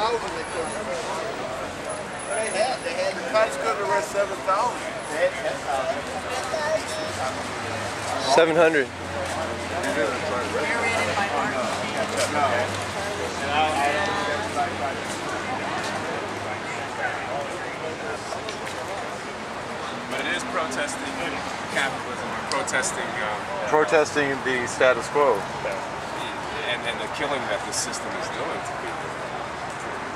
They had Pat's good to rest 7,000. They had 10,000. 700. But it is protesting capitalism, or Protesting the status quo. and the killing that the system is doing to people.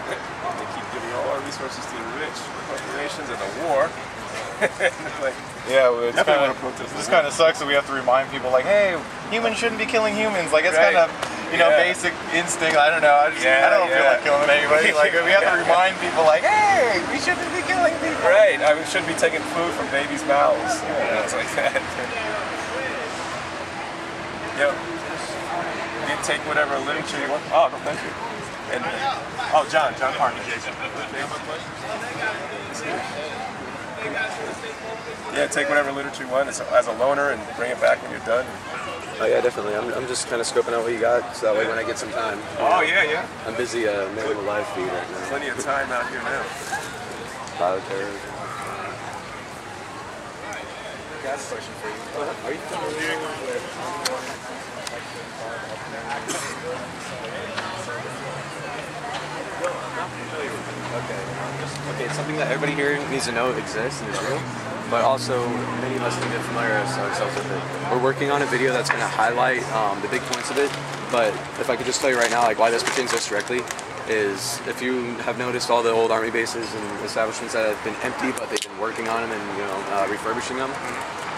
They keep giving all our resources to the rich, the corporations, and the war. Like, yeah, well, this kind of sucks that we have to remind people, like, hey, humans shouldn't be killing humans. Like, it's kind of, you know, basic instinct. I don't know. I don't feel like killing anybody. Like, we have to remind people, like, hey, we shouldn't be killing people. Right. I mean, we shouldn't be taking food from babies' mouths. It's like that. Yep. You take whatever literature you want. Oh, no, thank you. And John Parker. Yeah, take whatever literature you want as a loaner and bring it back when you're done. Oh yeah, definitely. I'm just kind of scoping out what you got, so that way when I get some time. Oh yeah. I'm busy making a live feed right now. Plenty of time out here now. Bioterrorism. Got a question for you. Are you familiar with? Okay, it's something that everybody here needs to know exists and is real, but also many of us need to familiarize ourselves with it. We're working on a video that's going to highlight the big points of it, but if I could just tell you right now, like why this pertains us directly is if you have noticed all the old army bases and establishments that have been empty, but they've been working on them and refurbishing them.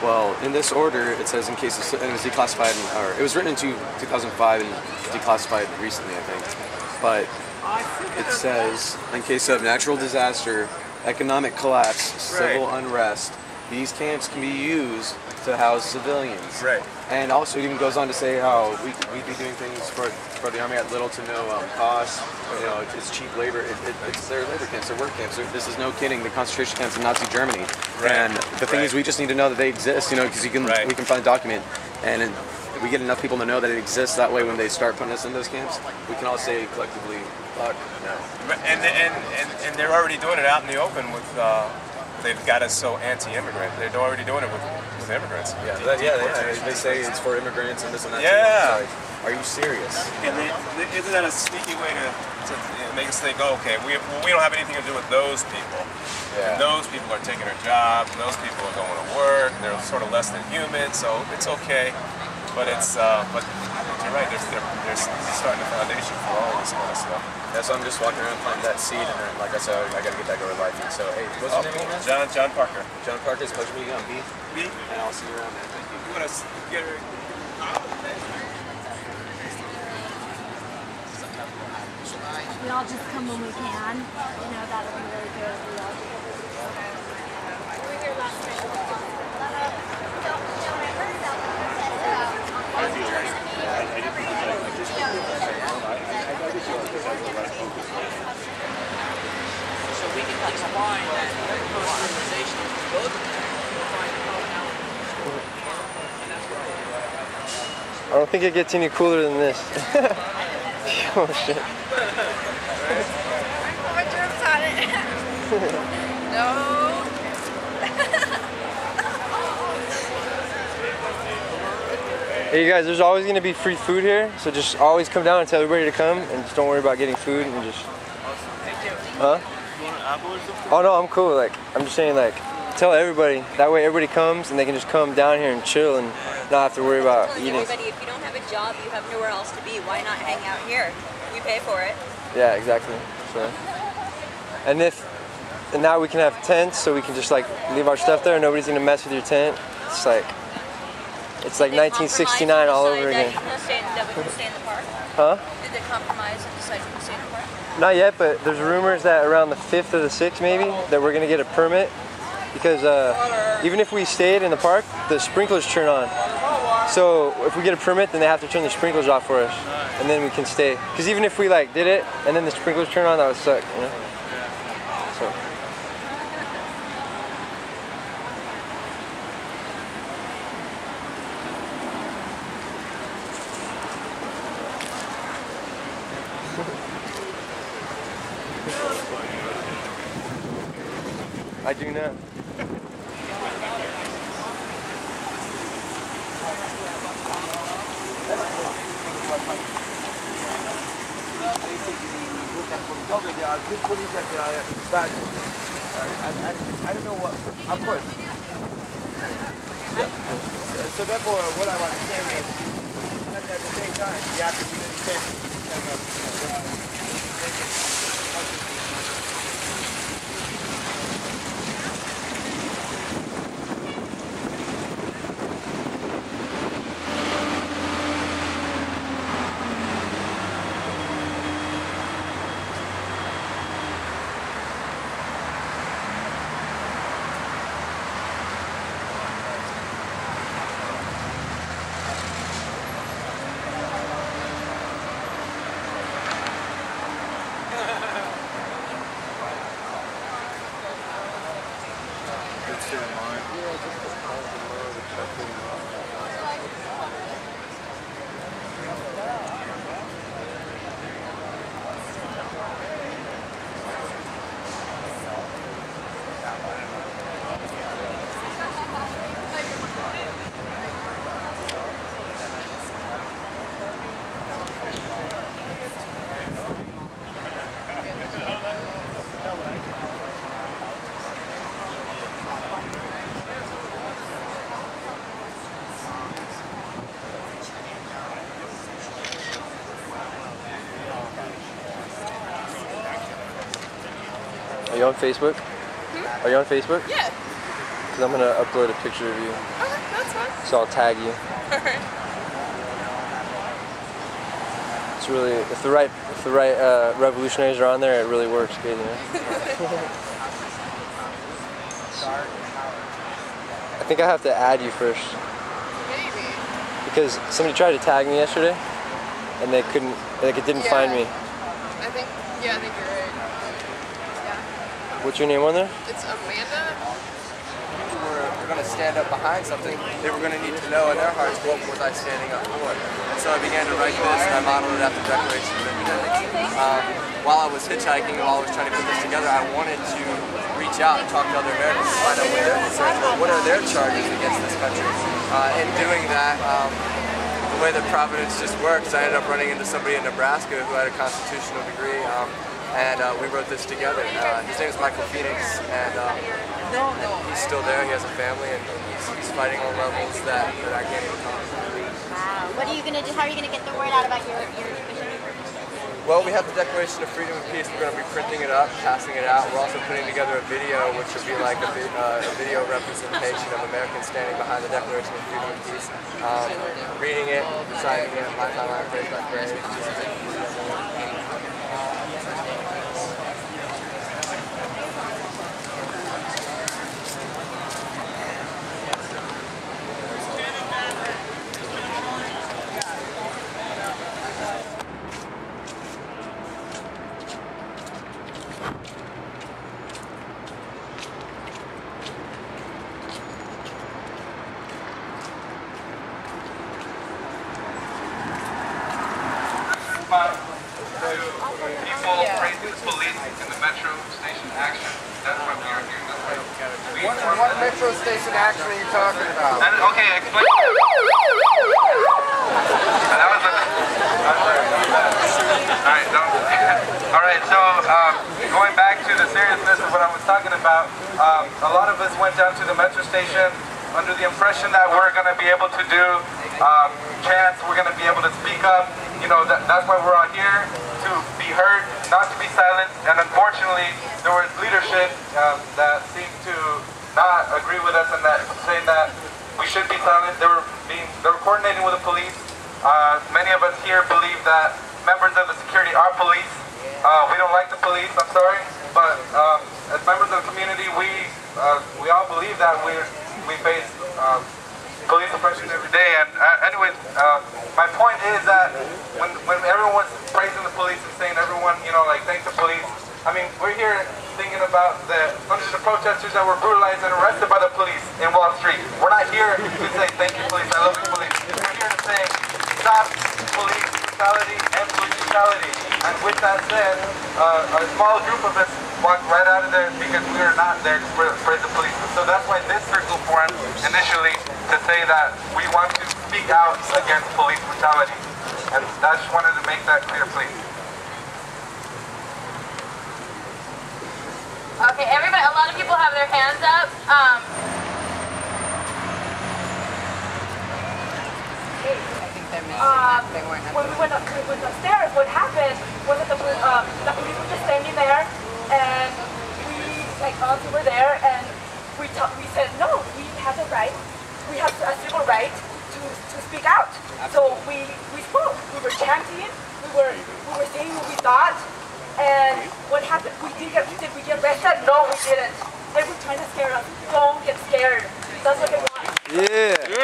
Well, in this order, it says in case of, and it was declassified, or it was written in 2005 and declassified recently, I think. But it says in case of natural disaster, economic collapse, civil unrest, these camps can be used to house civilians. Right. And also it even goes on to say how we'd be doing things for the army at little to no cost. You know, it's cheap labor. It's their labor camps, their work camps. This is no kidding. The concentration camps in Nazi Germany. Right. And the thing is, we just need to know that they exist. You know, because we can find a document, and we get enough people to know that it exists. That way, when they start putting us in those camps, we can all say collectively, "Fuck no." And they're already doing it out in the open with. They've got us so anti-immigrant. They're already doing it with immigrants. Yeah, they say it's for immigrants and this and that. Yeah. Like, are you serious? And isn't that a sneaky way to make us think, oh, okay, we don't have anything to do with those people. Yeah. And those people are taking their jobs, and those people are going to work, and they're sort of less than human, so it's okay. But but you're right, they're starting the foundation for all this kind of stuff. Yeah, so I'm just walking around planting that seed, and then, like I said, I gotta get that going live feed. So, hey, what's your name again? John Parker. John Parker, it's a pleasure meeting you. I'm B. B? And I'll see you around, man. Thank you. You want to get her? We all just come when we can. You know, that'll be really good if we all do. We were here last night. So we can combine that post-fertilization with both of them. We'll find a commonality. I don't think it gets any cooler than this. Oh shit. No. Hey you guys, there's always going to be free food here, so just always come down and tell everybody to come, and just don't worry about getting food, and just... Huh? Oh no, I'm cool, like, I'm just saying, like, tell everybody, that way everybody comes, and they can just come down here and chill, and not have to worry about eating. Everybody, if you don't have a job, you have nowhere else to be, why not hang out here? We pay for it. Yeah, exactly, so... And now we can have tents, so we can just, like, leave our stuff there, nobody's going to mess with your tent. It's like 1969 all over again. Did they stay in the park? Huh? Did they compromise and decide to stay in the park? Not yet, but there's rumors that around the 5th or the 6th maybe, that we're going to get a permit. Because even if we stayed in the park, the sprinklers turn on. So if we get a permit, then they have to turn the sprinklers off for us. And then we can stay. Because even if we like did it, and then the sprinklers turn on, that would suck, you know? So. I do not. There are good police and there are bad. I don't know what. Of course. So therefore, what I want to say is, at the same time, you have to be the same. Are you on Facebook? Hmm? Are you on Facebook? Yeah. Because I'm going to upload a picture of you. Okay, that's fine. So I'll tag you. Alright. It's really, if the right revolutionaries are on there, it really works good, you know? I think I have to add you first. Maybe. Because somebody tried to tag me yesterday, and they couldn't, like it didn't find me. I think you're right. Yeah. What's your name on there? It's Amanda. We're going to stand up behind something, they were going to need to know in their hearts what was I standing up for. And so I began to write this, and I modeled it after the Declaration of Independence. While I was hitchhiking and while I was trying to put this together, I wanted to reach out and talk to other Americans to find out what their concerns were, what are their charges against this country. In doing that, the way that Providence just works, I ended up running into somebody in Nebraska who had a constitutional degree, and we wrote this together. His name is Michael Phoenix, and he's still there. He has a family, and he's fighting on levels that I can't even talk about. Wow. What are you gonna do? How are you gonna get the word out about your mission? Well, we have the Declaration of Freedom and Peace. We're going to be printing it up, passing it out. We're also putting together a video, which will be like a video representation of Americans standing behind the Declaration of Freedom and Peace, reading it, signing it, my time, I praise my praise. People praising the police in the metro station action. That's why we are here. What metro station action are you talking about? Okay, explain. Alright, alright, so going back to the seriousness of what I was talking about, a lot of us went down to the metro station under the impression that we're going to be able to do chants, we're going to be able to speak up. You know, that's why we're out here, to be heard, not to be silenced. And unfortunately, there was leadership that seemed to not agree with us and that saying that we should be silent. They were coordinating with the police. Many of us here believe that members of the security are police. We don't like the police, I'm sorry, but as members of the community, we all believe that we face police oppression every day. And anyways, my point is that when everyone was praising the police and saying everyone, you know, like thank the police, I mean, we're here thinking about the hundreds of protesters that were brutalized and arrested by the police in Wall Street. We're not here to say thank you police, I love you police. We're here to say stop police brutality and police brutality. And with that said, a small group of us walked right out of there because we are not there to spread the police. So that's why this circle formed initially, to say that we want to speak out against police brutality. And I just wanted to make that clear, please. Okay, everybody, a lot of people have their hands up. When we went upstairs, what happened was that the police were just standing there, and we, like us, we were there, and we said, no, we have the right, we have a civil right to speak out. So we spoke. We were chanting, we were saying what we thought, and what happened? Did we get arrested? No, we didn't. They were trying to scare us. Don't get scared. That's what they want. Yeah.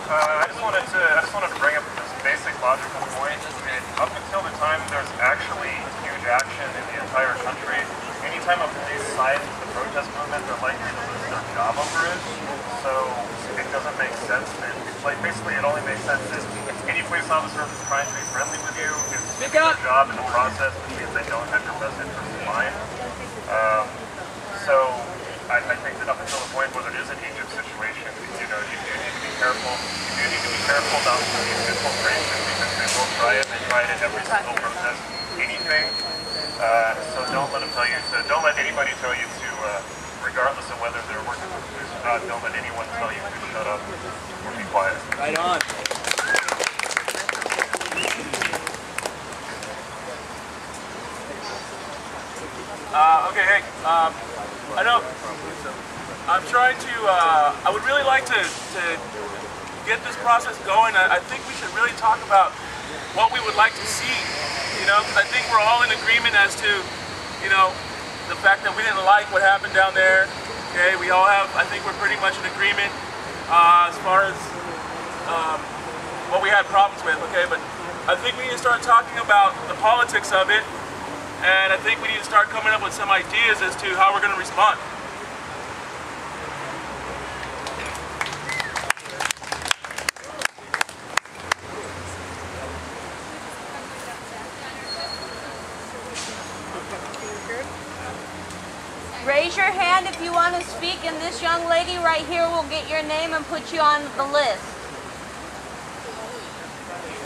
I just wanted to bring up this basic logical point. I mean, up until the time there's actually huge action in the entire country, anytime a police sides the protest movement, they're likely to lose their job over it. So it doesn't make sense. And like basically, it only makes sense if any police officer is trying to be friendly with you is doing their job in the process, which means they don't have your best interest in mind. So I think that up until the point where there is an Egypt situation, you know, you do need to be careful. You do need to be careful not to use infiltration, because they will try it. They try it at every single protest, anything. So don't let them tell you. So don't let anybody tell you to, regardless of whether they're working with police or not, don't let anyone tell you to shut up or be quiet. Right on. Okay, hey, I know I'm trying to, I would really like to get this process going. I think we should really talk about what we would like to see, you know, because I think we're all in agreement as to, you know, the fact that we didn't like what happened down there. Okay, we all have, I think we're pretty much in agreement as far as what we had problems with, okay, but I think we need to start talking about the politics of it, and I think we need to start coming up with some ideas as to how we're going to respond. Raise your hand if you want to speak, and this young lady right here will get your name and put you on the list.